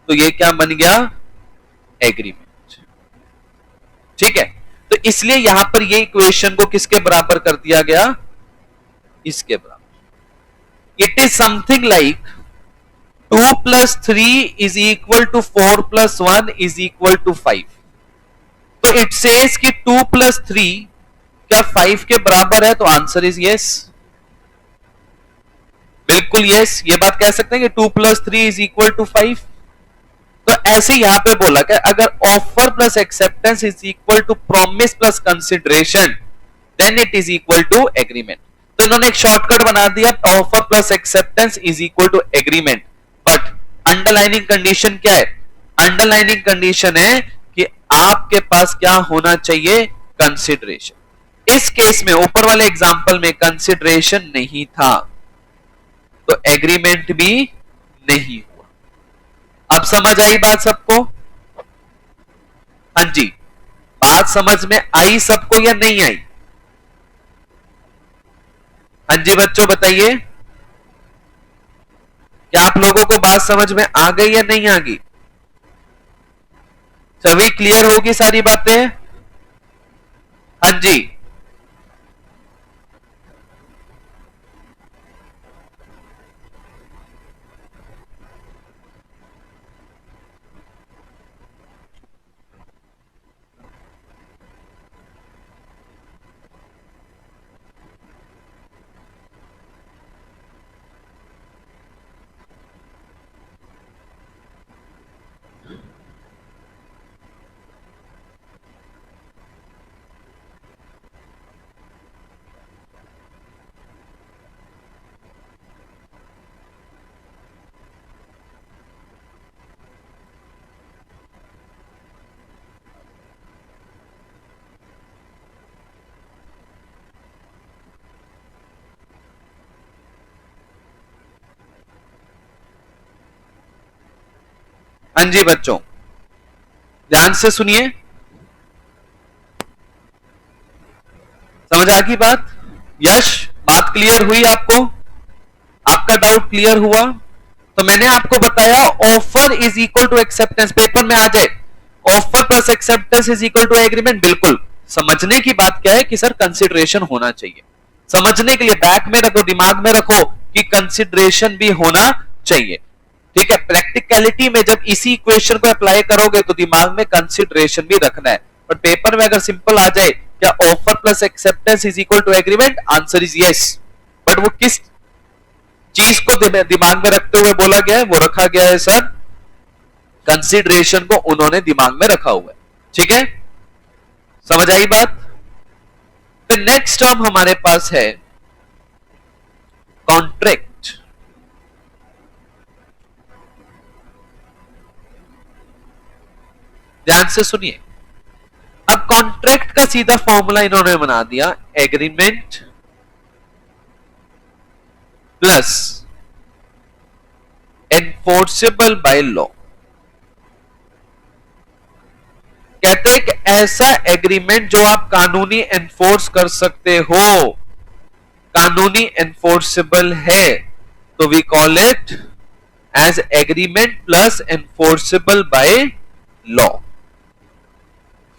तो ये क्या बन गया? एग्रीमेंट। ठीक है, तो इसलिए यहां पर ये इक्वेशन को किसके बराबर कर दिया गया? इसके बराबर। It is something like 2 plus 3 is equal to 4 plus 1 is equal to 5. तो इट सेज कि 2 plus 3 क्या 5 के बराबर है? तो आंसर इज यस, बिल्कुल यस। ये बात कह सकते हैं कि 2 plus 3 is equal to 5। तो ऐसे यहां पे बोला कि अगर offer plus acceptance is equal to promise plus consideration then it is equal to agreement. तो इन्होंने एक शॉर्टकट बना दिया, offer plus acceptance is equal to agreement. But underlining condition क्या है? अंडरलाइनिंग कंडीशन है कि आपके पास क्या होना चाहिए? कंसिडरेशन। इस केस में ऊपर वाले एग्जांपल में कंसिडरेशन नहीं था, तो एग्रीमेंट भी नहीं हुआ। अब समझ आई बात सबको? हाँ जी, बात समझ में आई सबको या नहीं आई? हाँ जी बच्चों बताइए, क्या आप लोगों को बात समझ में आ गई या नहीं आ गई? सभी क्लियर होगी सारी बातें? हाँ जी, हाँ जी बच्चों, ध्यान से सुनिए। समझ आ गई बात? यश, बात क्लियर हुई आपको? आपका डाउट क्लियर हुआ? तो मैंने आपको बताया offer is equal to acceptance, paper में आ जाए offer plus acceptance is equal to agreement. बिल्कुल समझने की बात क्या है कि सर कंसिडरेशन होना चाहिए। समझने के लिए बैक में रखो, दिमाग में रखो कि कंसिडरेशन भी होना चाहिए। ठीक है, प्रैक्टिकलिटी में जब इसी इक्वेशन को अप्लाई करोगे तो दिमाग में कंसिडरेशन भी रखना है। पर पेपर में अगर सिंपल आ जाए क्या offer plus acceptance is equal to agreement, answer is yes. But वो किस चीज को दिमाग में रखते हुए बोला गया है? वो रखा गया है सर कंसिडरेशन को उन्होंने दिमाग में रखा हुआ है। ठीक है, समझ आई बात? फिर नेक्स्ट टर्म हमारे पास है कॉन्ट्रैक्ट। ध्यान से सुनिए, अब कॉन्ट्रैक्ट का सीधा फॉर्मूला इन्होंने बना दिया, agreement plus enforceable by law. कहते हैं कि ऐसा एग्रीमेंट जो आप कानूनी एनफोर्स कर सकते हो, कानूनी एनफोर्सेबल है, तो we call it as agreement plus enforceable by law.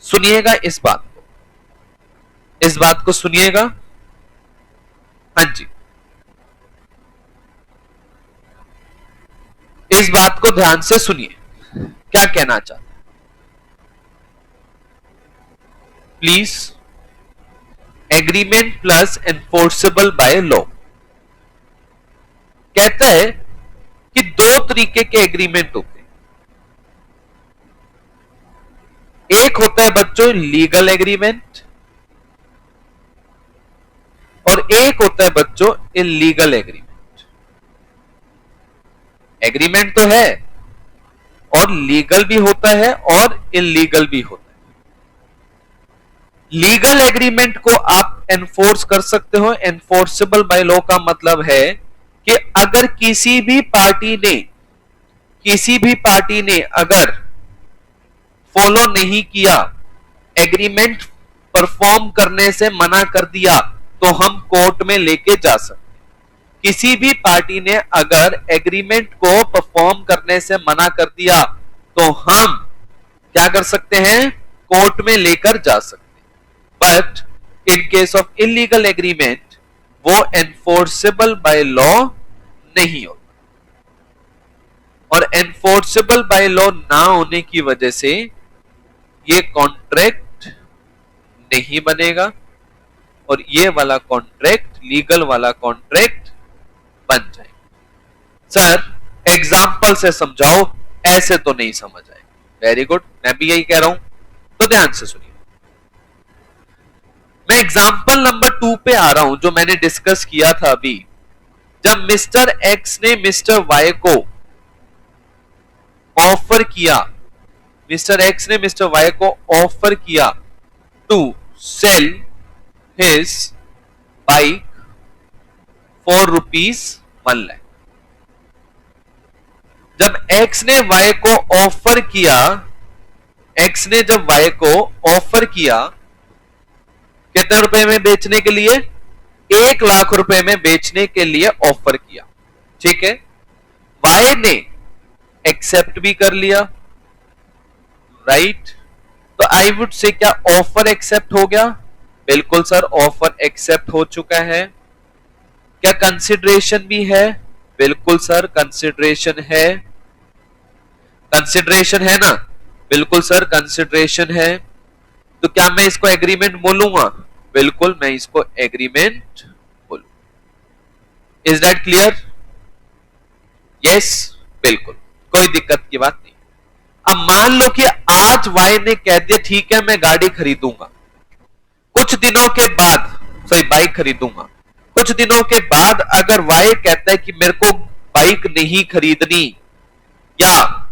सुनिएगा इस बात को, इस बात को सुनिएगा। हाँ जी, इस बात को ध्यान से सुनिए, क्या कहना चाहते हैं please. Agreement plus enforceable by law कहता है कि दो तरीके के एग्रीमेंट होते हैं। एक होता है बच्चों लीगल एग्रीमेंट और एक होता है बच्चों इलीगल एग्रीमेंट। एग्रीमेंट तो है और लीगल भी होता है और इलीगल भी होता है। लीगल एग्रीमेंट को आप एनफोर्स कर सकते हो। एनफोर्सेबल बाय लॉ का मतलब है कि अगर किसी भी पार्टी ने अगर फॉलो नहीं किया, एग्रीमेंट परफॉर्म करने से मना कर दिया, तो हम कोर्ट में लेके जा सकते। किसी भी पार्टी ने अगर एग्रीमेंट को परफॉर्म करने से मना कर दिया तो हम क्या कर सकते हैं, कोर्ट में लेकर जा सकते। But in case of illegal agreement वो एनफोर्सेबल बाय लॉ नहीं होता, और एनफोर्सेबल बाय लॉ ना होने की वजह से ये कॉन्ट्रैक्ट नहीं बनेगा और ये वाला कॉन्ट्रैक्ट, लीगल वाला कॉन्ट्रैक्ट बन जाएगा। सर एग्जाम्पल से समझाओ, ऐसे तो नहीं समझ आएगा। वेरी गुड, मैं भी यही कह रहा हूं, तो ध्यान से सुनिए। मैं एग्जाम्पल नंबर 2 पे आ रहा हूं, जो मैंने डिस्कस किया था अभी। जब मिस्टर एक्स ने मिस्टर वाई को ऑफर किया, मिस्टर एक्स ने मिस्टर वाई को ऑफर किया to sell his bike for ₹1 lakh. जब एक्स ने वाई को ऑफर किया, एक्स ने जब वाई को ऑफर किया कितने रुपए में बेचने के लिए, 1 लाख रुपए में बेचने के लिए ऑफर किया, ठीक है। वाई ने एक्सेप्ट भी कर लिया, राइट। तो आई वुड से क्या ऑफर एक्सेप्ट हो गया? बिल्कुल सर, ऑफर एक्सेप्ट हो चुका है। क्या कंसिडरेशन भी है? बिल्कुल सर, कंसिडरेशन है। कंसिडरेशन है ना? बिल्कुल सर, कंसिडरेशन है। तो क्या मैं इसको एग्रीमेंट बोलूंगा? बिल्कुल, मैं इसको एग्रीमेंट बोलूंगा। Is that clear? यस, बिल्कुल, कोई दिक्कत की बात नहीं। अब मान लो कि आज वाई ने कह दिया ठीक है मैं गाड़ी खरीदूंगा, कुछ दिनों के बाद, सॉरी बाइक खरीदूंगा। कुछ दिनों के बाद अगर वाई कहता है कि मेरे को बाइक नहीं खरीदनी, या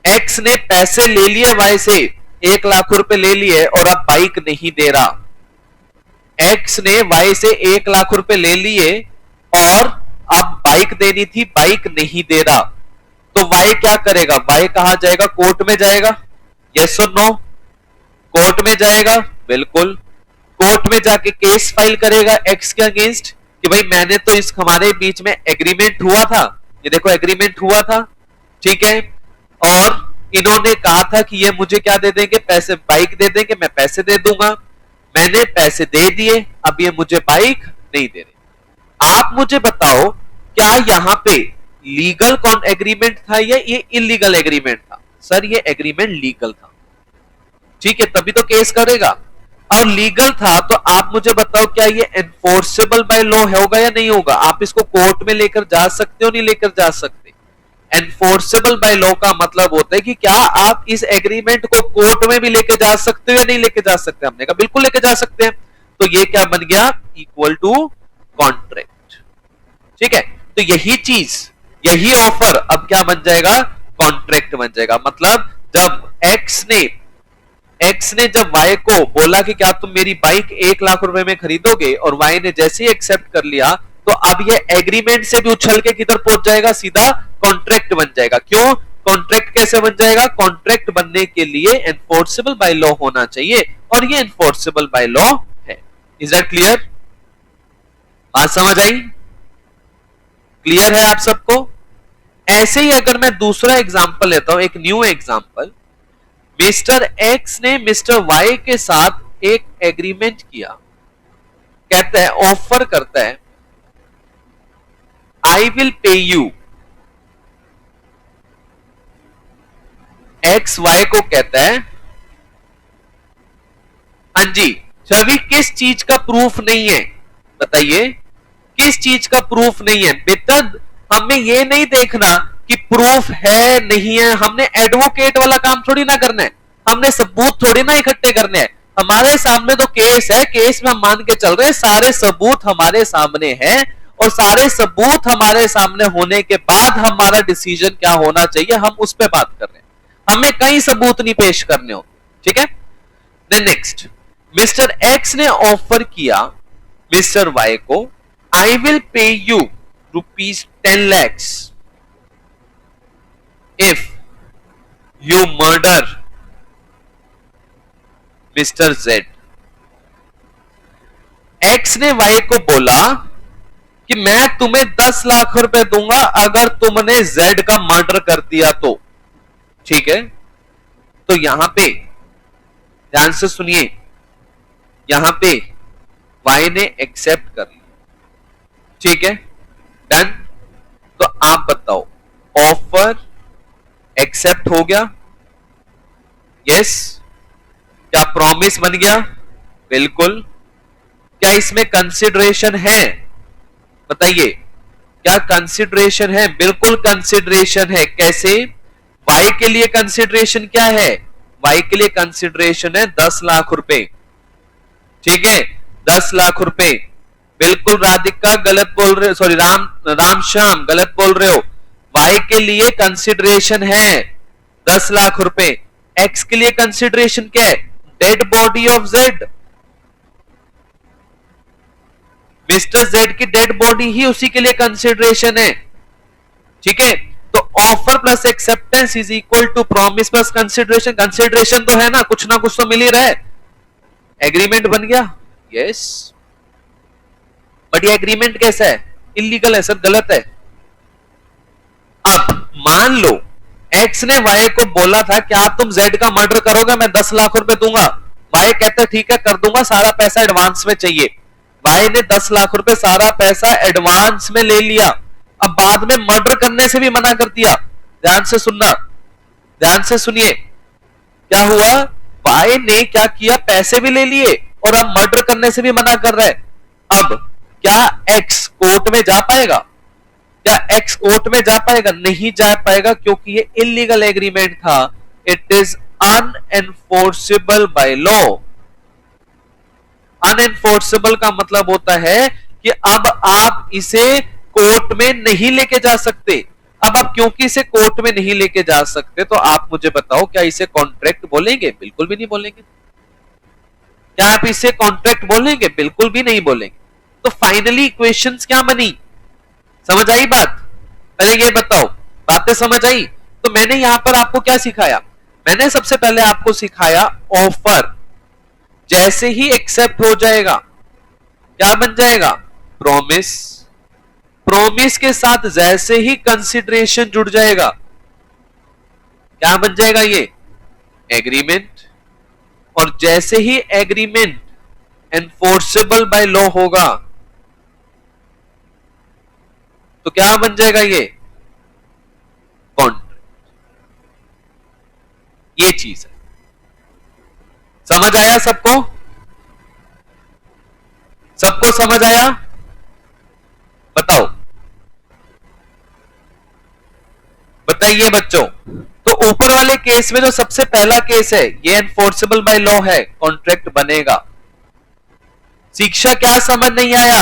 एक्स ने पैसे ले लिए वाई से, 1 लाख रुपए ले लिए और अब बाइक नहीं दे रहा। एक्स ने वाई से 1 लाख रुपए ले लिए और अब बाइक देनी थी, बाइक नहीं दे रहा। तो वाई क्या करेगा? वाई कहां जाएगा? कोर्ट में जाएगा। यस और नो? कोर्ट में जाएगा, बिल्कुल। कोर्ट में जाके केस फाइल करेगा एक्स के अगेंस्ट कि भाई मैंने तो इस हमारे बीच में एग्रीमेंट हुआ था, ये देखो एग्रीमेंट हुआ था, ठीक है, और इन्होंने कहा था कि ये मुझे क्या दे देंगे, पैसे, बाइक दे देंगे, मैं पैसे दे दूंगा, मैंने पैसे दे दिए, अब ये मुझे बाइक नहीं दे रहे। आप मुझे बताओ क्या यहां पे लीगल कौन एग्रीमेंट था या ये इलीगल एग्रीमेंट था? सर ये एग्रीमेंट लीगल था, ठीक है, तभी तो केस करेगा। और लीगल था तो आप मुझे बताओ क्या ये एनफोर्सेबल बाय लॉ होगा या नहीं होगा? आप इसको कोर्ट में लेकर जा सकते हो, नहीं लेकर जा सकते? एनफोर्सेबल बाय लॉ का मतलब होता है कि क्या आप इस एग्रीमेंट को कोर्ट में भी लेके जा सकते हो या नहीं लेके जा सकते? हमने कहा बिल्कुल लेके जा सकते हैं। तो ये क्या बन गया? इक्वल टू कॉन्ट्रैक्ट, ठीक है। तो यही चीज, यही ऑफर अब क्या बन जाएगा? कॉन्ट्रैक्ट बन जाएगा। मतलब जब एक्स ने जब वाई को बोला कि क्या तुम मेरी बाइक 1 लाख रुपए में खरीदोगे, और वाई ने जैसे ही एक्सेप्ट कर लिया, तो अब ये एग्रीमेंट से भी उछल के किधर पहुंच जाएगा? सीधा कॉन्ट्रैक्ट बन जाएगा। क्यों? कॉन्ट्रैक्ट कैसे बन जाएगा? कॉन्ट्रैक्ट बनने के लिए एनफोर्सेबल बाय लॉ होना चाहिए, और ये एनफोर्सेबल बाय लॉ है। Is that clear? बात समझ आई? क्लियर है आप सबको? ऐसे ही अगर मैं दूसरा एग्जांपल लेता हूं, एक न्यू एग्जांपल, मिस्टर एक्स ने मिस्टर वाई के साथ एक एग्रीमेंट किया, कहता है, ऑफर करता है, I will pay you. X Y को कहता है, हाँ जी छवि किस चीज का प्रूफ नहीं है? बताइए किस चीज का प्रूफ नहीं है? बेटा हमें ये नहीं देखना कि प्रूफ है नहीं है, हमने एडवोकेट वाला काम थोड़ी ना करना है, हमने सबूत थोड़ी ना इकट्ठे करने हैं। हमारे सामने तो केस है, केस में हम मान के चल रहे हैं सारे सबूत हमारे सामने हैं, और सारे सबूत हमारे सामने होने के बाद हमारा डिसीजन क्या होना चाहिए हम उस पर बात कर रहे हैं। हमें कई सबूत नहीं पेश करने हो, ठीक है। नेक्स्ट, मिस्टर एक्स ने ऑफर किया मिस्टर वाई को, आई will pay you rupees 10 lakhs if you murder Mr. Z. X ने Y को बोला कि मैं तुम्हें 10 लाख रुपए दूंगा अगर तुमने Z का मर्डर कर दिया तो। ठीक है, तो यहां पे ध्यान से सुनिए, यहां पे Y ने एक्सेप्ट कर लिया। ठीक है, डन। तो आप बताओ, ऑफर एक्सेप्ट हो गया? यस। क्या प्रॉमिस बन गया? बिल्कुल। क्या इसमें कंसिडरेशन है? बताइए, क्या कंसिडरेशन है? बिल्कुल कंसिडरेशन है। कैसे? वाई के लिए कंसिडरेशन क्या है? वाई के लिए कंसिडरेशन है 10 लाख रुपए। ठीक है, 10 लाख रुपए। बिल्कुल राधिका गलत बोल रहे हो, सॉरी राम श्याम गलत बोल रहे हो। वाई के लिए कंसिडरेशन है 10 लाख रुपए। एक्स के लिए कंसिडरेशन क्या है? Dead body of Z. Mister Z की डेड बॉडी ही उसी के लिए कंसिडरेशन है। ठीक है, तो offer plus acceptance is equal to promise plus consideration. Consideration तो है ना, कुछ तो मिल ही रहा है। एग्रीमेंट बन गया? यस। बट ये एग्रीमेंट कैसा है? इलीगल है सर, गलत है। अब मान लो एक्स ने वाई को बोला था क्या तुम जेड का मर्डर करोगे, मैं 10 लाख रुपए दूंगा। वाई कहता है ठीक है कर दूंगा, सारा पैसा एडवांस में चाहिए। वाई ने 10 लाख रुपए सारा पैसा एडवांस में ले लिया। अब बाद में मर्डर करने से भी मना कर दिया। ध्यान से सुनना, ध्यान से सुनिए, क्या हुआ? वाई ने क्या किया? पैसे भी ले लिए और अब मर्डर करने से भी मना कर रहा है। अब क्या एक्स कोर्ट में जा पाएगा? क्या एक्स कोर्ट में जा पाएगा? नहीं जा पाएगा, क्योंकि ये इलीगल एग्रीमेंट था। It is unenforceable by law. Unenforceable का मतलब होता है कि अब आप इसे कोर्ट में नहीं लेके जा सकते। अब आप क्योंकि इसे कोर्ट में नहीं लेके जा सकते, तो आप मुझे बताओ क्या इसे कॉन्ट्रैक्ट बोलेंगे? बिल्कुल भी नहीं बोलेंगे। क्या आप इसे कॉन्ट्रैक्ट बोलेंगे? बिल्कुल भी नहीं बोलेंगे। तो फाइनली इक्वेशंस क्या बनी? समझ आई बात? पहले ये बताओ, बातें समझ आई? तो मैंने यहां पर आपको क्या सिखाया? मैंने सबसे पहले आपको सिखाया ऑफर जैसे ही एक्सेप्ट हो जाएगा क्या बन जाएगा? प्रॉमिस। प्रॉमिस के साथ जैसे ही कंसिडरेशन जुड़ जाएगा क्या बन जाएगा? ये एग्रीमेंट। और जैसे ही एग्रीमेंट एनफोर्सेबल बाय लॉ होगा तो क्या बन जाएगा? ये कॉन्ट्रैक्ट। ये चीज है। समझ आया सबको? सबको समझ आया? बताओ, बताइए बच्चों। तो ऊपर वाले केस में जो सबसे पहला केस है ये एनफोर्सेबल बाय लॉ है, कॉन्ट्रैक्ट बनेगा। शिक्षा क्या समझ नहीं आया?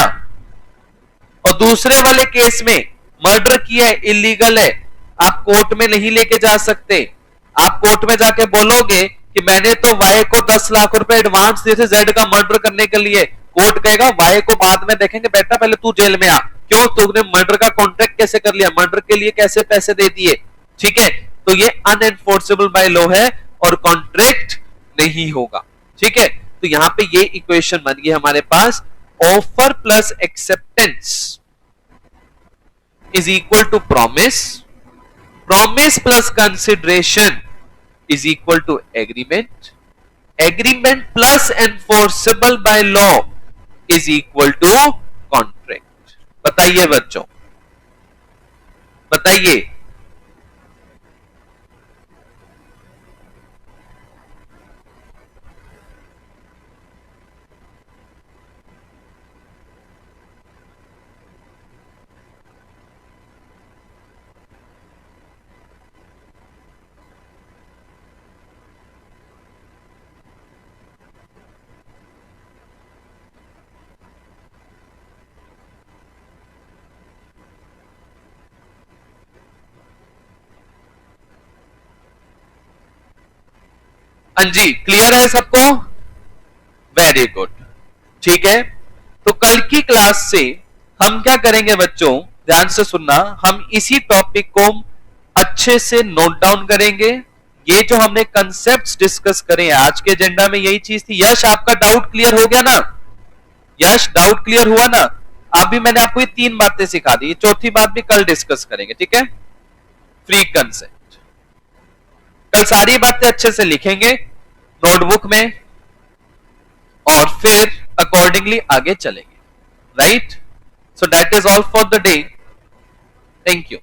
और दूसरे वाले केस में मर्डर किया है, इलीगल है, आप कोर्ट में नहीं लेके जा सकते। आप कोर्ट में जाके बोलोगे कि मैंने तो वाई को 10 लाख रुपए एडवांस दिए थे जेड का मर्डर करने के लिए। कोर्ट कहेगा वाई को बाद में देखेंगे, बेटा पहले तू जेल में आ। क्यों? तुमने मर्डर का कॉन्ट्रैक्ट कैसे कर लिया? मर्डर के लिए कैसे पैसे दे दिए? ठीक है, तो ये अनएनफोर्सेबल बाय लॉ है और कॉन्ट्रैक्ट नहीं होगा। ठीक है, तो यहां पे ये इक्वेशन बन गई हमारे पास, offer plus acceptance is equal to promise, promise plus consideration is equal to agreement, agreement plus enforceable by law is equal to contract। बताइए बच्चों, बताइए। हाँ जी, क्लियर है सबको? Very good. ठीक है, तो कल की क्लास से हम क्या करेंगे बच्चों, ध्यान से सुनना, हम इसी टॉपिक को अच्छे से नोट डाउन करेंगे। ये जो हमने कंसेप्ट्स डिस्कस करे आज के एजेंडा में यही चीज थी। यश, आपका डाउट क्लियर हो गया ना? यश, डाउट क्लियर हुआ ना? अभी मैंने आपको ये 3 बातें सिखा दी, चौथी बात भी कल डिस्कस करेंगे, ठीक है? Free concept. कल सारी बातें अच्छे से लिखेंगे नोटबुक में और फिर अकॉर्डिंगली आगे चलेंगे, right? So that is all for the day. Thank you.